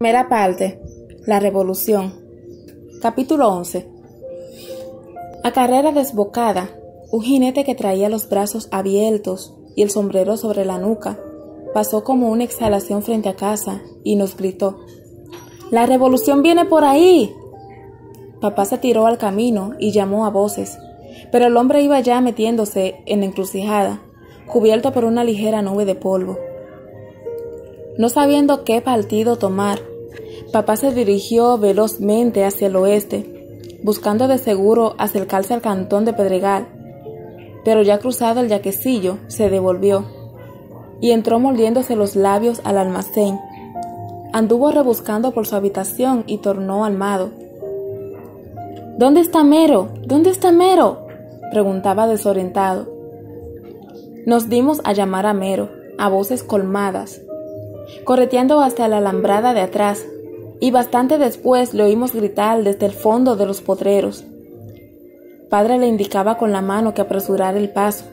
Primera parte. La Revolución. Capítulo 11. A carrera desbocada, un jinete que traía los brazos abiertos y el sombrero sobre la nuca pasó como una exhalación frente a casa y nos gritó: «¡La revolución viene por ahí!». Papá se tiró al camino y llamó a voces, pero el hombre iba ya metiéndose en la encrucijada, cubierto por una ligera nube de polvo. No sabiendo qué partido tomar, papá se dirigió velozmente hacia el oeste, buscando de seguro acercarse al cantón de Pedregal, pero ya cruzado el yaquecillo, se devolvió y entró mordiéndose los labios al almacén. Anduvo rebuscando por su habitación y tornó almado. «¿Dónde está Mero? ¿Dónde está Mero?», preguntaba desorientado. Nos dimos a llamar a Mero, a voces colmadas, correteando hasta la alambrada de atrás, y bastante después le oímos gritar desde el fondo de los potreros. Padre le indicaba con la mano que apresurara el paso,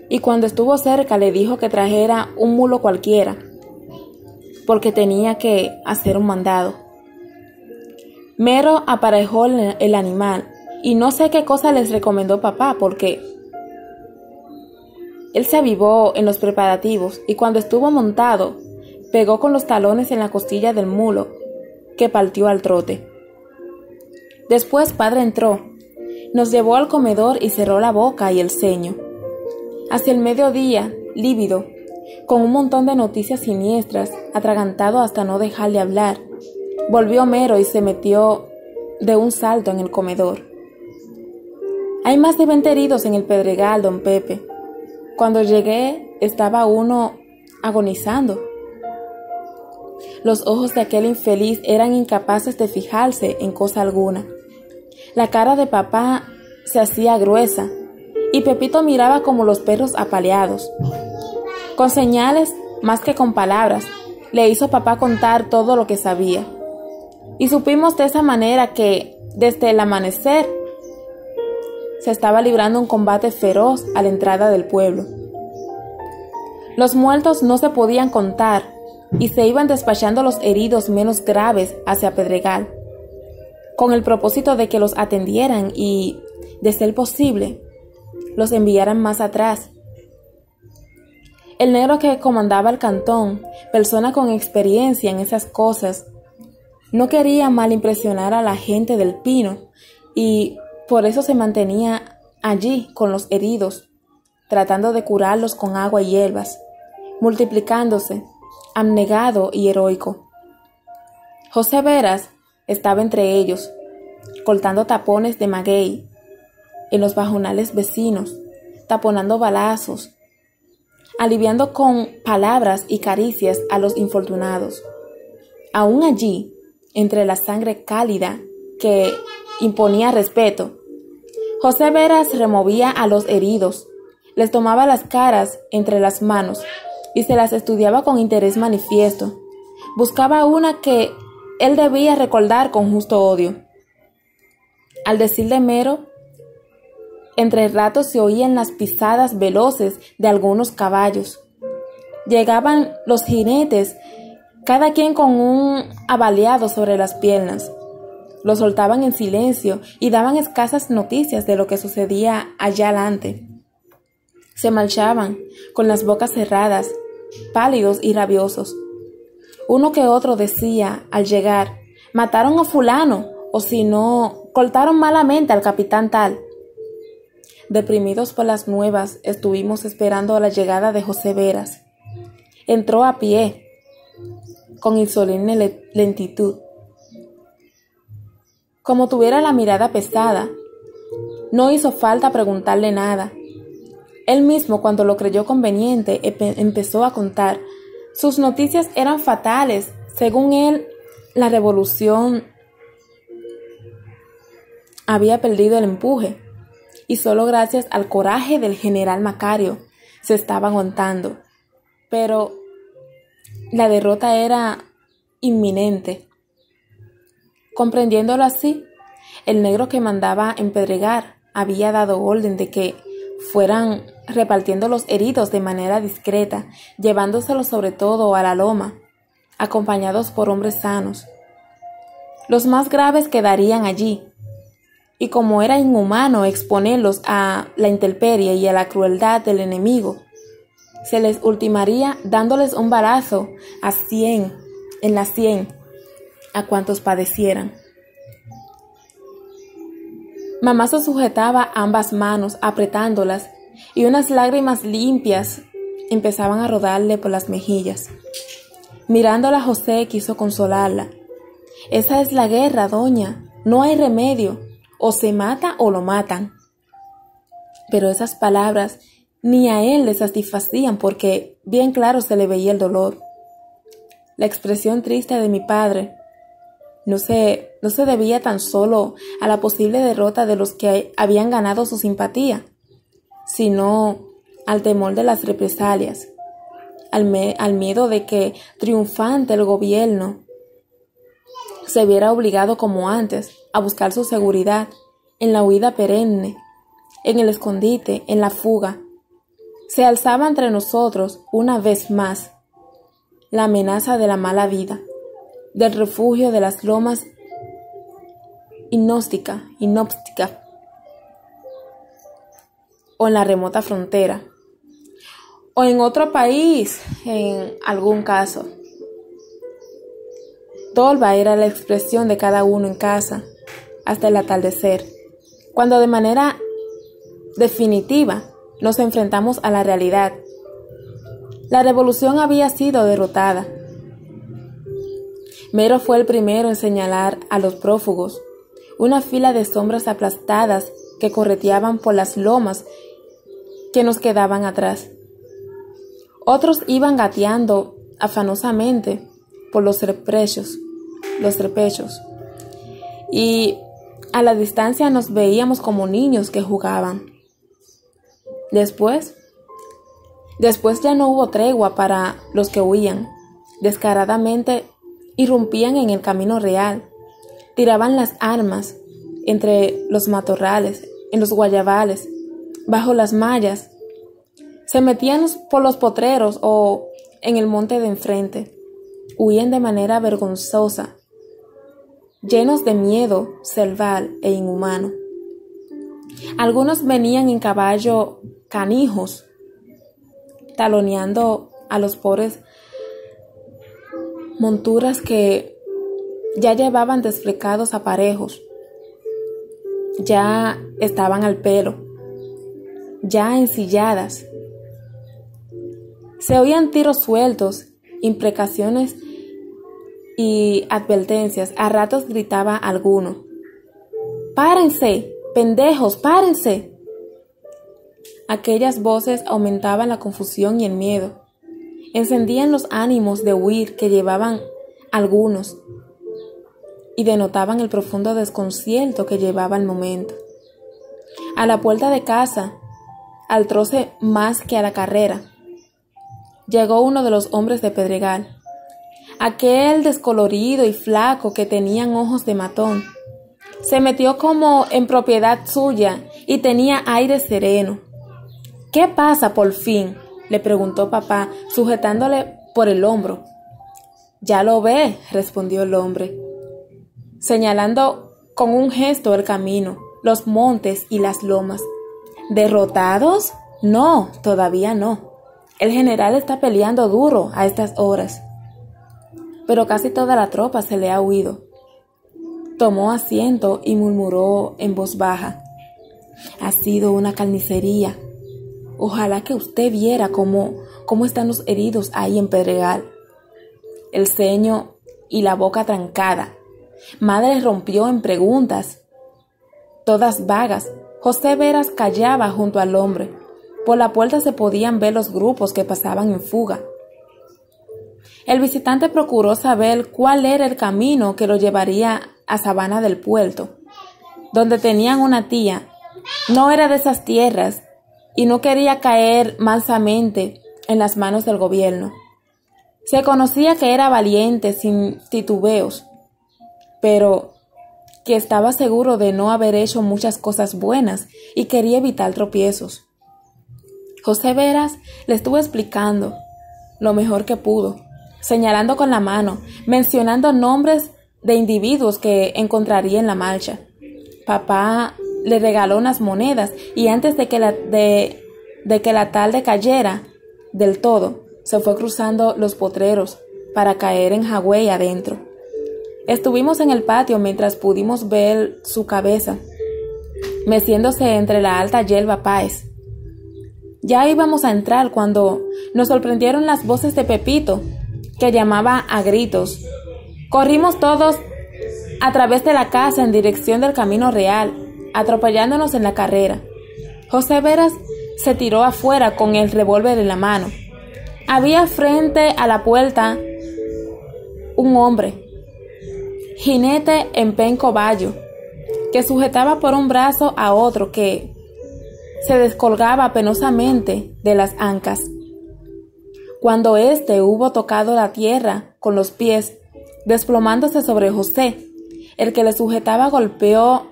y cuando estuvo cerca le dijo que trajera un mulo cualquiera, porque tenía que hacer un mandado. Mero aparejó el animal, y no sé qué cosa les recomendó papá, porque él se avivó en los preparativos, y cuando estuvo montado, pegó con los talones en la costilla del mulo, que partió al trote. Después padre entró, nos llevó al comedor y cerró la boca y el ceño. Hacia el mediodía, lívido, con un montón de noticias siniestras, atragantado hasta no dejar de hablar, volvió Mero y se metió de un salto en el comedor. «Hay más de 20 heridos en el Pedregal, don Pepe. Cuando llegué estaba uno agonizando». Los ojos de aquel infeliz eran incapaces de fijarse en cosa alguna. La cara de papá se hacía gruesa, y Pepito miraba como los perros apaleados. Con señales, más que con palabras, le hizo papá contar todo lo que sabía. Y supimos de esa manera que, desde el amanecer, se estaba librando un combate feroz a la entrada del pueblo. Los muertos no se podían contar, y se iban despachando los heridos menos graves hacia Pedregal, con el propósito de que los atendieran y, de ser posible, los enviaran más atrás. El negro que comandaba el cantón, persona con experiencia en esas cosas, no quería mal impresionar a la gente del Pino y por eso se mantenía allí con los heridos, tratando de curarlos con agua y hierbas, multiplicándose, abnegado y heroico. José Veras estaba entre ellos, cortando tapones de maguey en los bajonales vecinos, taponando balazos, aliviando con palabras y caricias a los infortunados. Aún allí, entre la sangre cálida que imponía respeto, José Veras removía a los heridos, les tomaba las caras entre las manos y se las estudiaba con interés manifiesto. Buscaba una que él debía recordar con justo odio. Al decir de Mero, entre ratos se oían las pisadas veloces de algunos caballos. Llegaban los jinetes, cada quien con un abaleado sobre las piernas. Lo soltaban en silencio y daban escasas noticias de lo que sucedía allá adelante. Se marchaban, con las bocas cerradas, pálidos y rabiosos. Uno que otro decía, al llegar: «Mataron a fulano», o si no, «cortaron malamente al capitán tal». Deprimidos por las nuevas, estuvimos esperando la llegada de José Veras. Entró a pie, con insolente lentitud, como tuviera la mirada pesada. No hizo falta preguntarle nada. Él mismo, cuando lo creyó conveniente, empezó a contar. Sus noticias eran fatales. Según él, la revolución había perdido el empuje, y solo gracias al coraje del general Macario se estaba aguantando. Pero la derrota era inminente. Comprendiéndolo así, el negro que mandaba en Pedregal había dado orden de que fueran repartiendo los heridos de manera discreta, llevándoselos sobre todo a la loma, acompañados por hombres sanos. Los más graves quedarían allí, y como era inhumano exponerlos a la intemperie y a la crueldad del enemigo, se les ultimaría dándoles un balazo en la sien a cuantos padecieran. Mamá se sujetaba ambas manos, apretándolas, y unas lágrimas limpias empezaban a rodarle por las mejillas. Mirándola, José quiso consolarla. Esa es la guerra, doña, no hay remedio, o se mata o lo matan. Pero esas palabras ni a él le satisfacían porque bien claro se le veía el dolor. La expresión triste de mi padre no se debía tan solo a la posible derrota de los que habían ganado su simpatía, sino al temor de las represalias, al miedo de que, triunfante el gobierno, se viera obligado como antes a buscar su seguridad en la huida perenne, en el escondite, en la fuga. Se alzaba entre nosotros una vez más la amenaza de la mala vida, del refugio de las lomas inhóspita, o en la remota frontera, o en otro país, en algún caso. Tolva era la expresión de cada uno en casa, hasta el atardecer, cuando de manera definitiva nos enfrentamos a la realidad. La revolución había sido derrotada. Mero fue el primero en señalar a los prófugos, una fila de sombras aplastadas que correteaban por las lomas que nos quedaban atrás. Otros iban gateando afanosamente por los trepechos, y a la distancia nos veíamos como niños que jugaban. Después ya no hubo tregua para los que huían. Descaradamente irrumpían en el camino real, tiraban las armas entre los matorrales, en los guayabales, bajo las mallas, se metían por los potreros o en el monte de enfrente, huían de manera vergonzosa, llenos de miedo cerval e inhumano. Algunos venían en caballo canijos, taloneando a los pobres monturas que ya llevaban desflecados aparejos, ya estaban al pelo, ya ensilladas. Se oían tiros sueltos, imprecaciones y advertencias. A ratos gritaba alguno: ¡Párense, pendejos, párense! Aquellas voces aumentaban la confusión y el miedo, encendían los ánimos de huir que llevaban algunos y denotaban el profundo desconcierto que llevaba el momento. A la puerta de casa, al troce más que a la carrera, llegó uno de los hombres de Pedregal, aquel descolorido y flaco que tenían ojos de matón. Se metió como en propiedad suya y tenía aire sereno. ¿Qué pasa por fin?, le preguntó papá, sujetándole por el hombro. Ya lo ve, respondió el hombre, señalando con un gesto el camino, los montes y las lomas. ¿Derrotados? No, todavía no. El general está peleando duro a estas horas, pero casi toda la tropa se le ha huido. Tomó asiento y murmuró en voz baja: ha sido una carnicería. Ojalá que usted viera cómo están los heridos ahí en Pedregal. El ceño y la boca trancada. Madre rompió en preguntas, todas vagas. José Veras callaba junto al hombre. Por la puerta se podían ver los grupos que pasaban en fuga. El visitante procuró saber cuál era el camino que lo llevaría a Sabana del Puerto, donde tenían una tía. No era de esas tierras y no quería caer mansamente en las manos del gobierno. Se conocía que era valiente sin titubeos, pero que estaba seguro de no haber hecho muchas cosas buenas y quería evitar tropiezos. José Veras le estuvo explicando lo mejor que pudo señalando con la mano, mencionando nombres de individuos que encontraría en la marcha. Papá le regaló unas monedas y antes de que la tarde cayera del todo, se fue cruzando los potreros para caer en Hawái adentro. Estuvimos en el patio mientras pudimos ver su cabeza, meciéndose entre la alta hierba paez. Ya íbamos a entrar cuando nos sorprendieron las voces de Pepito, que llamaba a gritos. Corrimos todos a través de la casa en dirección del camino real, atropellándonos en la carrera. José Veras se tiró afuera con el revólver en la mano. Había frente a la puerta un hombre, jinete en penco bayo, que sujetaba por un brazo a otro que se descolgaba penosamente de las ancas. Cuando éste hubo tocado la tierra con los pies, desplomándose sobre José, el que le sujetaba golpeó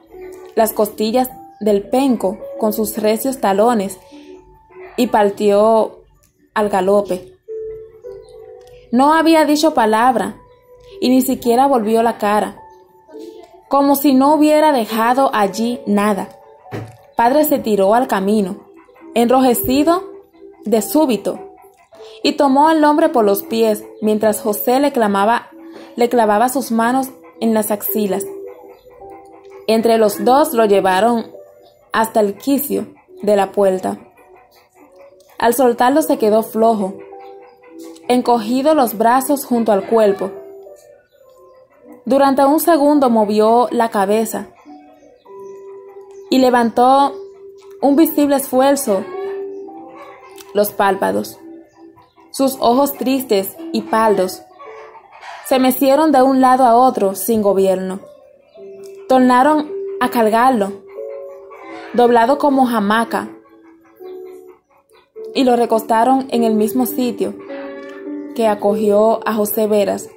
las costillas del penco con sus recios talones y partió al galope. No había dicho palabra y ni siquiera volvió la cara, como si no hubiera dejado allí nada. Padre se tiró al camino, enrojecido de súbito, y tomó al hombre por los pies mientras José le clavaba sus manos en las axilas. Entre los dos lo llevaron hasta el quicio de la puerta. Al soltarlo se quedó flojo, encogido los brazos junto al cuerpo. Durante un segundo movió la cabeza y levantó un visible esfuerzo los párpados. Sus ojos tristes y pálidos se mecieron de un lado a otro sin gobierno. Tornaron a cargarlo, doblado como hamaca, y lo recostaron en el mismo sitio que acogió a José Veras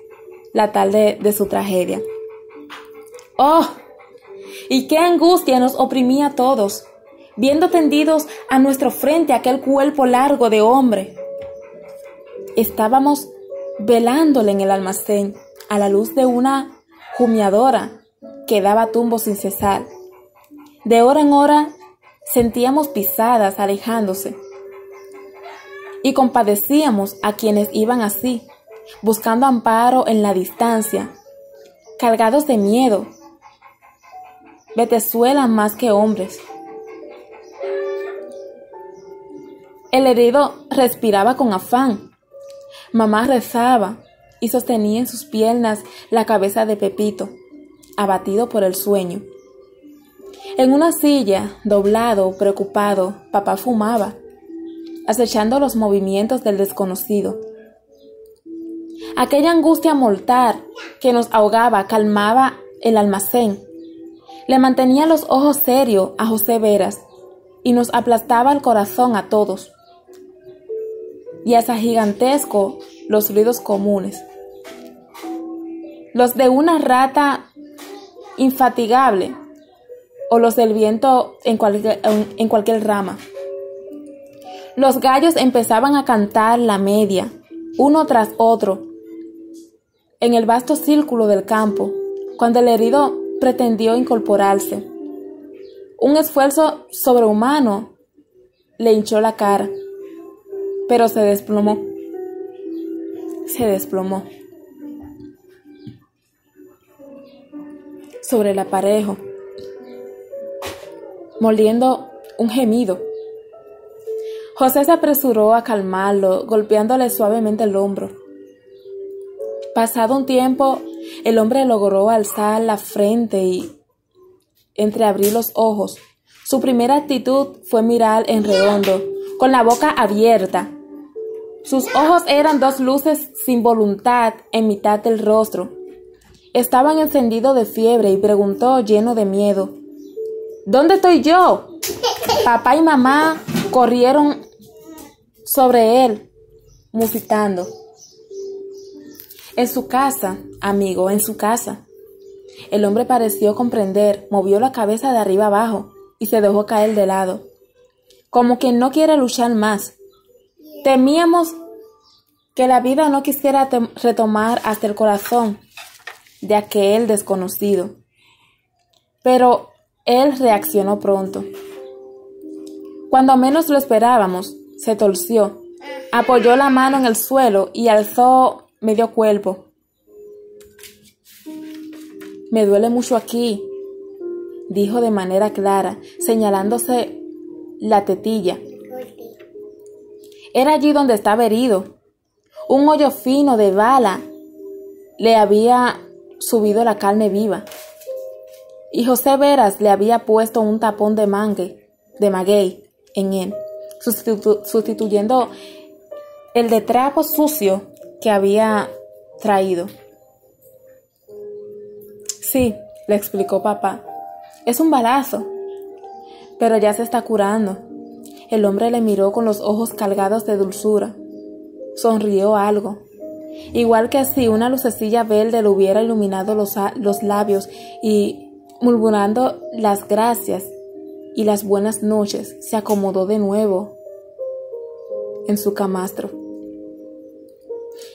la tarde de su tragedia. ¡Oh! Y qué angustia nos oprimía a todos, viendo tendidos a nuestro frente aquel cuerpo largo de hombre. Estábamos velándole en el almacén a la luz de una humeadora que daba tumbos sin cesar. De hora en hora sentíamos pisadas alejándose y compadecíamos a quienes iban así, buscando amparo en la distancia, cargados de miedo, vetezuelas más que hombres. El herido respiraba con afán. Mamá rezaba y sostenía en sus piernas la cabeza de Pepito, abatido por el sueño. En una silla, doblado, preocupado, papá fumaba, acechando los movimientos del desconocido. Aquella angustia mortal que nos ahogaba calmaba el almacén, le mantenía los ojos serios a José Veras y nos aplastaba el corazón a todos. Y hasta gigantesco los ruidos comunes, los de una rata infatigable o los del viento en cualquier rama. Los gallos empezaban a cantar la media, uno tras otro, en el vasto círculo del campo, cuando el herido pretendió incorporarse. Un esfuerzo sobrehumano le hinchó la cara, pero se desplomó. Sobre el aparejo, moliendo un gemido. José se apresuró a calmarlo, golpeándole suavemente el hombro. Pasado un tiempo, el hombre logró alzar la frente y entreabrir los ojos. Su primera actitud fue mirar en redondo, con la boca abierta. Sus ojos eran dos luces sin voluntad en mitad del rostro. Estaban encendidos de fiebre y preguntó lleno de miedo: ¿Dónde estoy yo? Papá y mamá corrieron sobre él, musitando. En su casa, amigo, en su casa. El hombre pareció comprender, movió la cabeza de arriba abajo y se dejó caer de lado, como quien no quiere luchar más. Temíamos que la vida no quisiera retomar hasta el corazón de aquel desconocido. Pero él reaccionó pronto. Cuando menos lo esperábamos, se torció, apoyó la mano en el suelo y alzó medio cuerpo. «Me duele mucho aquí», dijo de manera clara, señalándose la tetilla. Era allí donde estaba herido. Un hoyo fino de bala le había subido la carne viva, y José Veras le había puesto un tapón de maguey en él, sustituyendo el de trapo sucio que había traído. «Sí», le explicó papá, «es un balazo, pero ya se está curando». El hombre le miró con los ojos cargados de dulzura. Sonrió algo, igual que si una lucecilla verde le hubiera iluminado los labios, y murmurando las gracias y las buenas noches, se acomodó de nuevo en su camastro.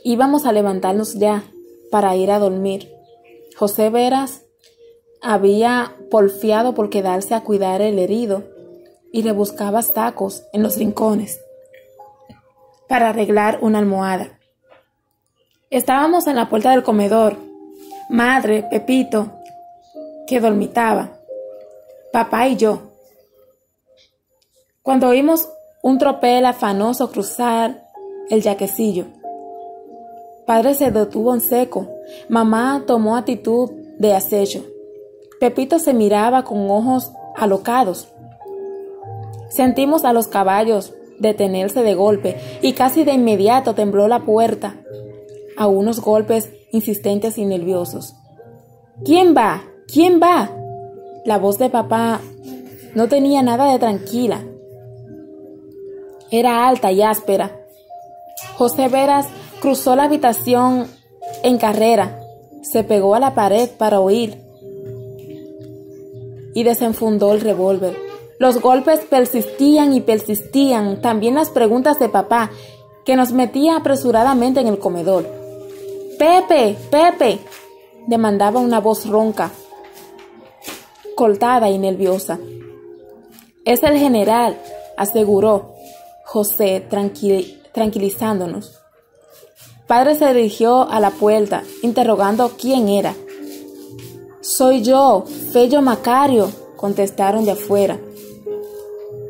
Íbamos a levantarnos ya para ir a dormir. José Veras había porfiado por quedarse a cuidar el herido y rebuscaba tacos en los rincones para arreglar una almohada. Estábamos en la puerta del comedor, madre, Pepito, que dormitaba, papá y yo, cuando oímos un tropel afanoso cruzar el yaquecillo. Padre se detuvo en seco, mamá tomó actitud de acecho. Pepito se miraba con ojos alocados. Sentimos a los caballos detenerse de golpe y casi de inmediato tembló la puerta a unos golpes insistentes y nerviosos. «¿Quién va? ¿Quién va?». La voz de papá no tenía nada de tranquila. Era alta y áspera. José Veras cruzó la habitación en carrera, se pegó a la pared para oír y desenfundó el revólver. Los golpes persistían y persistían, también las preguntas de papá, que nos metía apresuradamente en el comedor. «¡Pepe! ¡Pepe!», demandaba una voz ronca, cortada y nerviosa. «Es el general», aseguró José, tranquilizándonos. Padre se dirigió a la puerta, interrogando quién era. «Soy yo, Fello Macario», contestaron de afuera.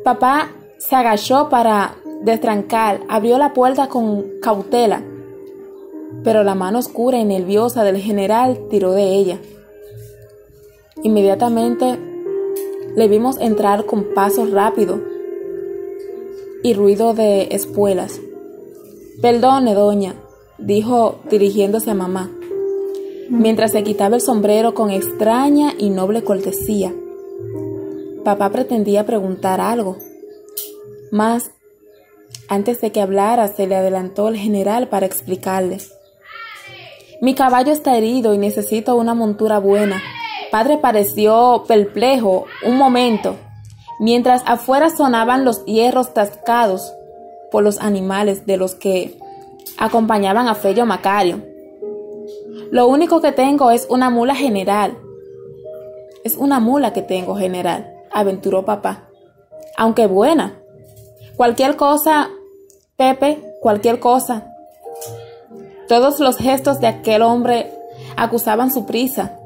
Papá se agachó para destrancar, abrió la puerta con cautela, pero la mano oscura y nerviosa del general tiró de ella. Inmediatamente le vimos entrar con paso rápido y ruido de espuelas. «Perdone, doña», dijo dirigiéndose a mamá, mientras se quitaba el sombrero con extraña y noble cortesía. Papá pretendía preguntar algo, mas antes de que hablara se le adelantó el general para explicarle. «Mi caballo está herido y necesito una montura buena». Padre pareció perplejo un momento, mientras afuera sonaban los hierros tascados por los animales de los que acompañaban a Fello Macario. «Lo único que tengo es una mula, general». «Es una mula que tengo, general», aventuró papá. «Aunque buena. Cualquier cosa, Pepe, cualquier cosa». Todos los gestos de aquel hombre acusaban su prisa.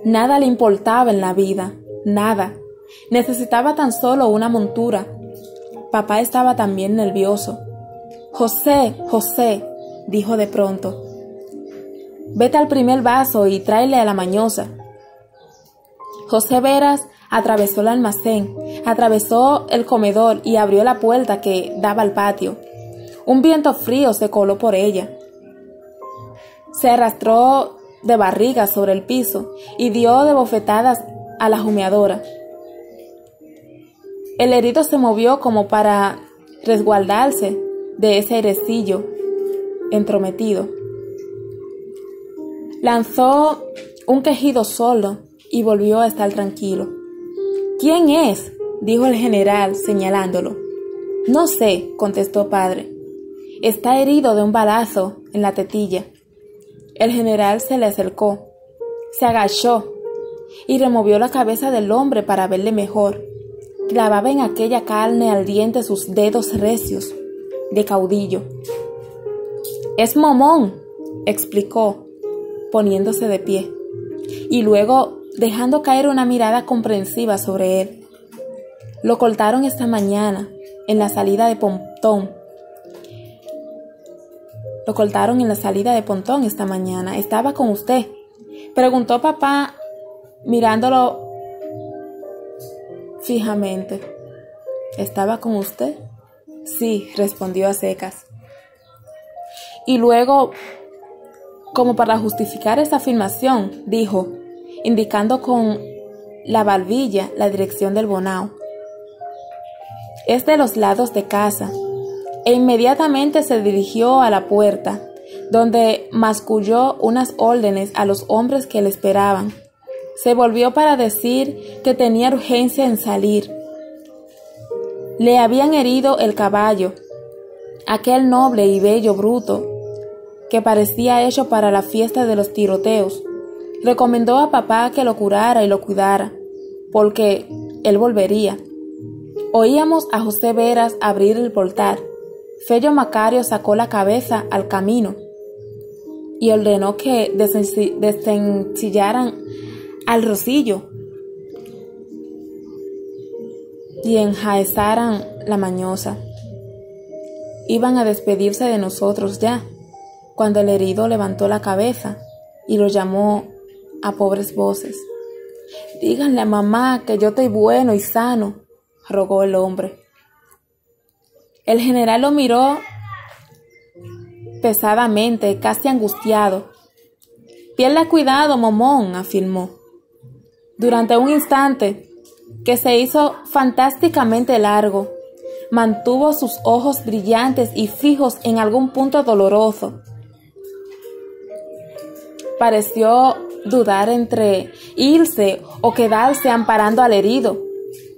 Nada le importaba en la vida, nada. Necesitaba tan solo una montura. Papá estaba también nervioso. «José, José», dijo de pronto, «vete al primer vaso y tráele a la mañosa». José Veras atravesó el almacén, atravesó el comedor y abrió la puerta que daba al patio. Un viento frío se coló por ella. Se arrastró de barriga sobre el piso y dio de bofetadas a la humeadora. El herido se movió como para resguardarse de ese airecillo entrometido. Lanzó un quejido sordo y volvió a estar tranquilo. «¿Quién es?», dijo el general señalándolo. «No sé», contestó padre. Está herido de un balazo en la tetilla. El general se le acercó, se agachó y removió la cabeza del hombre para verle mejor. Clavaba en aquella carne ardiente sus dedos recios de caudillo. «Es Momón», explicó, poniéndose de pie, y luego dejando caer una mirada comprensiva sobre él. «Lo cortaron esta mañana en la salida de Pontón. Lo cortaron en la salida de Pontón esta mañana. ¿Estaba con usted?», preguntó papá mirándolo fijamente. «¿Estaba con usted?». «Sí», respondió a secas. Y luego, como para justificar esa afirmación, dijo, indicando con la barbilla la dirección del Bonao: «Es de los lados de casa», e inmediatamente se dirigió a la puerta, donde masculló unas órdenes a los hombres que le esperaban. Se volvió para decir que tenía urgencia en salir. Le habían herido el caballo, aquel noble y bello bruto que parecía hecho para la fiesta de los tiroteos. Recomendó a papá que lo curara y lo cuidara, porque él volvería. Oíamos a José Veras abrir el portal. Fello Macario sacó la cabeza al camino y ordenó que desencillaran al Rosillo y enjaezaran la mañosa. Iban a despedirse de nosotros ya, cuando el herido levantó la cabeza y lo llamó a pobres voces. «Díganle a mamá que yo estoy bueno y sano», rogó el hombre. El general lo miró pesadamente, casi angustiado. «Pierda cuidado, Momón», afirmó. Durante un instante, que se hizo fantásticamente largo, mantuvo sus ojos brillantes y fijos en algún punto doloroso. Pareció dudar entre irse o quedarse amparando al herido,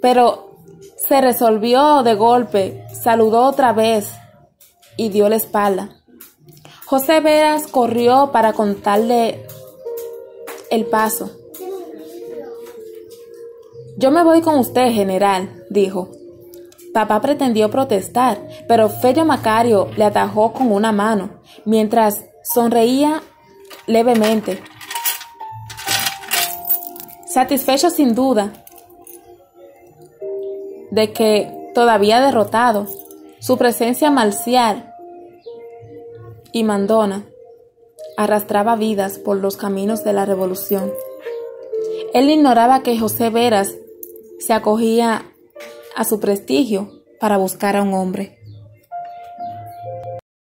pero se resolvió de golpe, saludó otra vez y dio la espalda. José Veras corrió para contarle el paso. «Yo me voy con usted, general», dijo. Papá pretendió protestar, pero Fello Macario le atajó con una mano, mientras sonreía levemente. Satisfecho sin duda de que, todavía derrotado, su presencia marcial y mandona arrastraba vidas por los caminos de la revolución. Él ignoraba que José Veras se acogía a su prestigio para buscar a un hombre.